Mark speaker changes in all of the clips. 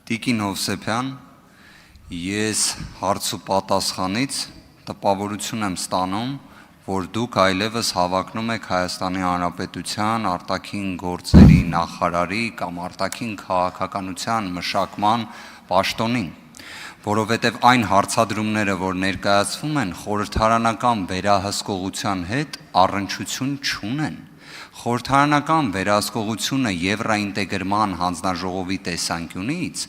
Speaker 1: Տիկին Հովսեփյան, ես հարց ու պատասխանից տպավորություն եմ ստանում, որ դուք այլևս հավակնում եք Հայաստանի Հանրապետության արտաքին գործերի նախարարի կամ արտաքին քաղաքականության մշակման պաշտոնին, որովհետև այն հարցադրումները, որ ներկայացվում են, խորհրդարանական վերահսկողության հետ առնչություն չունեն։ Խորհրդարանական վերահսկողությունը Եվրոինտեգրման հանձնաժողովի տեսանկյունից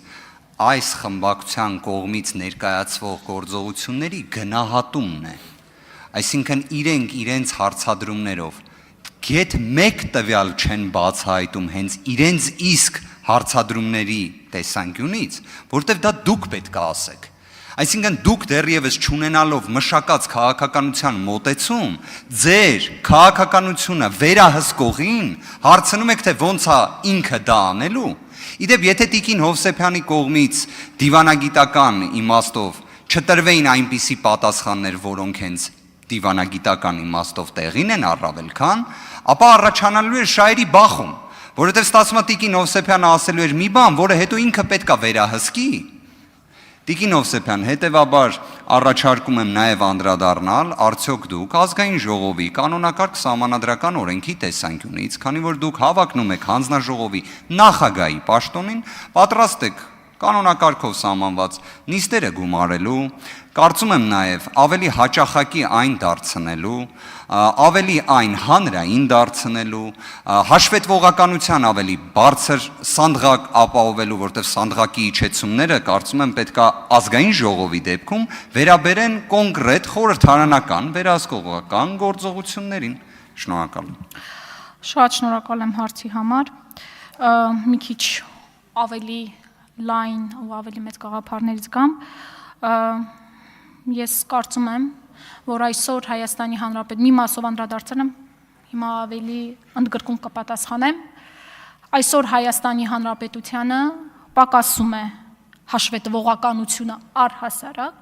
Speaker 1: այս խմբակցության կողմից ներկայացվող գործողությունների գնահատումն է։ Այսինքն իրենք իրենց հարցադրումներով գեթ մեկ տվյալ չեն բացահայտում հենց իրենց իսկ հարցադրումների տեսանկյունից, որտեղ դա դուք պետք է ասեք։ Այսինքն դուք դեռևս չունենալով մշակած քաղաքականության մոտեցում, ձեր քաղաքականությունը վերահսկողին հարցնում եք, թե ոնց է ինքը դա անելու։ Իդեպ, եթե Տիկին Հովսեփյանի կողմից դիվանագիտական իմաստով չտրվեին այնպիսի պատասխաններ, որոնք հենց դիվանագիտական իմաստով տեղին են առավել քան, ապա առաջանալու էր շայրի բախում, որովհետև ստացվում է Տիկին Հովսեփյանը ասելու էր մի բան, որը հետո ինքը պետք է վերահսկի։ Տիկին Հովսեփյան, հետևաբար առաջարկում եմ նաև անդրադառնալ, արդյոք դուք ազգային ժողովի կանոնակարգ սահմանադրական օրենքի տեսանկյունից, քանի որ դուք հավակնում եք հանձնաժողովի նախագահի պաշտոնին, պատրաստ եք կանոնակարգով սահմանված նիստերը գումարելու, կարծում եմ նաև ավելի հաճախակի այն դարձնելու, ավելի այն հանրային դարձնելու, հաշվետվողականության ավելի բարձր սանդղակ ապահովելու, որտեղ սանդղակի իջեցումները կարծում եմ պետք է ազգային ժողովի դեպքում վերաբերեն կոնկրետ խորհրդարանական վերահսկողական գործողություններին։ Շնորհակալ եմ։
Speaker 2: Շատ շնորհակալ եմ հարցի համար։ Մի քիչ ավելի լայն ու ավելի մեծ գաղափարներից գամ, ես կարծում եմ, որ այսօր Հայաստանի Հանրապետության մի մասով անդրադարձել եմ, հիմա ավելի ընդգրկուն կպատասխանեմ, այսօր Հայաստանի Հանրապետությանը պակասում է հաշվետվողականությունը առհասարակ,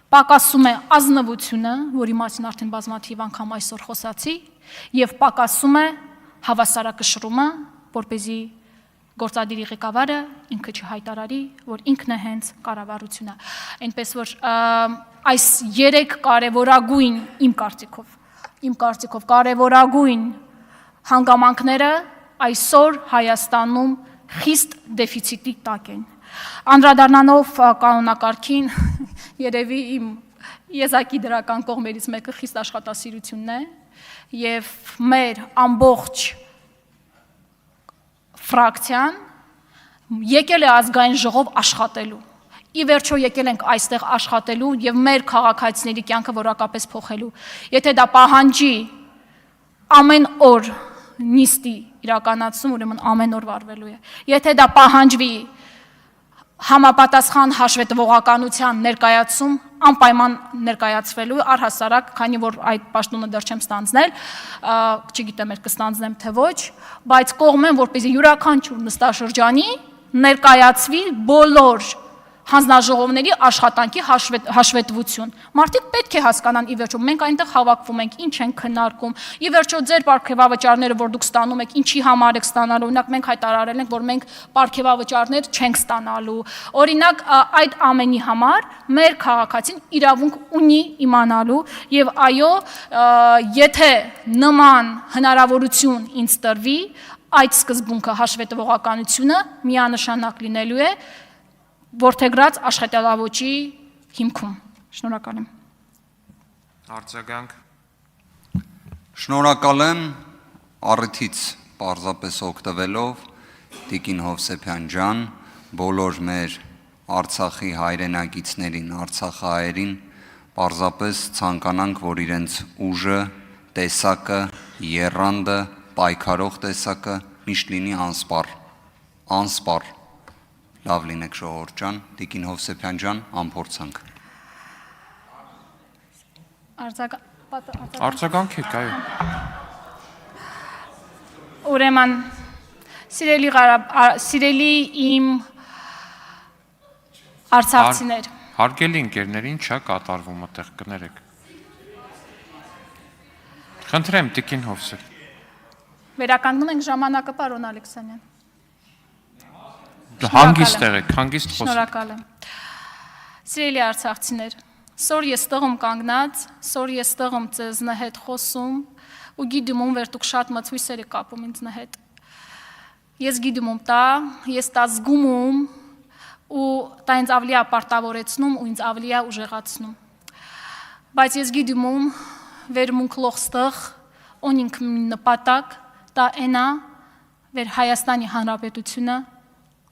Speaker 2: պակասում է ազնվությունը, որի մասին արդեն բազմաթիվ անգամ այսօր խոսացի, եւ պակասում է հավասարակշռումը, որպեսզի գործադիրի ղեկավարը ինքը չհայտարարի, որ ինքն է հենց կառավարությունը։ Այնպես որ այս երեք կարևորագույն իմ կարծիքով կարևորագույն հանգամանքները այսօր Հայաստանում խիստ դեֆիցիտի տակ են։ Անդրադառնալով կանոնակարգին, երևի իմ եզակի դրական կողմերից մեկը խիստ աշխատասիրությունն է եւ մեր ամբողջ ֆրակցիան եկել է ազգային ժողով աշխատելու։ Ի վերջո եկել ենք այստեղ աշխատելու եւ մեր քաղաքացիների կյանքը որակապես փոխելու։ Եթե դա պահանջի ամեն օր նիստի իրականացում, ուրեմն ամեն օր վարվելու է։ Եթե դա պահանջվի համապատասխան հաշվետվողականության ներկայացում, անպայման ներկայացվելու առհասարակ, քանի որ այդ պաշտոնը դեռ չեմ ստանձնել, չգիտեմ կստանձնեմ թե ոչ, բայց կողմ եմ, որպեսզի յուրաքանչյուր նստաշրջանի ներկայացվի բոլոր հանձնաժողովների աշխատանքի հաշվետվություն։ Մարդիկ պետք է հասկանան ի վերջո, մենք այնտեղ հավաքվում ենք, ինչ ենք քննարկում, ի վերջո ձեր պարգևավճարները, որ դուք ստանում եք, ինչի համար եք ստանալու, օրինակ մենք հայտարարել ենք, որ մենք պարգևավճարներ չենք ստանալու։ Օրինակ այդ ամենի համար մեր քաղաքացին իրավունք ունի իմանալու եւ այո, եթե նման հնարավորություն ինձ տրվի, այդ սկզբունքը հաշվետվողականությունը միանշանակ լինելու է որդեգրած աշխատավոճի հիմքում։ Շնորհակալ եմ։
Speaker 1: Արձագանք։ Շնորհակալ եմ առիթից պարզապես օգտվելով Տիկին Հովսեփյան ջան, բոլոր մեր Արցախի հայրենակիցներին, արցախահայերին պարզապես ցանկանանք, որ իրենց ուժը, տեսակը, եռանդը, պայքարող տեսակը միշտ լինի անսպառ։ Լավ լինեք ժողովուրդ ջան, Տիկին Հովսեփյան ջան, անփորձանք։
Speaker 3: Արձագանք եք, այո։
Speaker 2: Ուրեմն, սիրելի իմ արցախցիներ։
Speaker 3: Հարգելի ընկերներին չա կատարվում այդտեղ կներեք։ Խնդրեմ Տիկին Հովսեփ։
Speaker 2: Վերականգնում ենք ժամանակը, պարոն Ալեքսանյան։
Speaker 3: Հանգիստ եղեք, հանգիստ խոսեք։
Speaker 2: Շնորհակալ եմ։ Սիրելի արցախցիներ, սոր ես տղում կանգնած, սոր ես տղում ձեզնը հետ խոսում ու գիտում ում վեր դուք շատ մցույցեր եք կապում ինձնը հետ։ Ես գիտում ում տա, ես տա զգում ում ու դա ինձ ավելի ապարտավորեցնում ու ինձ ավելի ուժեղացնում։ Բայց ես գիտում ում վերմունք լողստղ օնինք նպատակ դա այնա վեր Հայաստանի Հանրապետությունը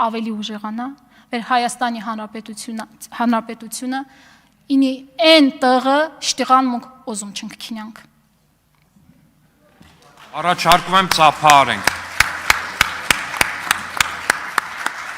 Speaker 2: ավելի ուժեղանա, վեր Հայաստանի Հանրապետությունը ինի այն տղը շտիղան մունք օզում չնք քինյանք։
Speaker 3: Առաջարկում եմ ծափահարենք։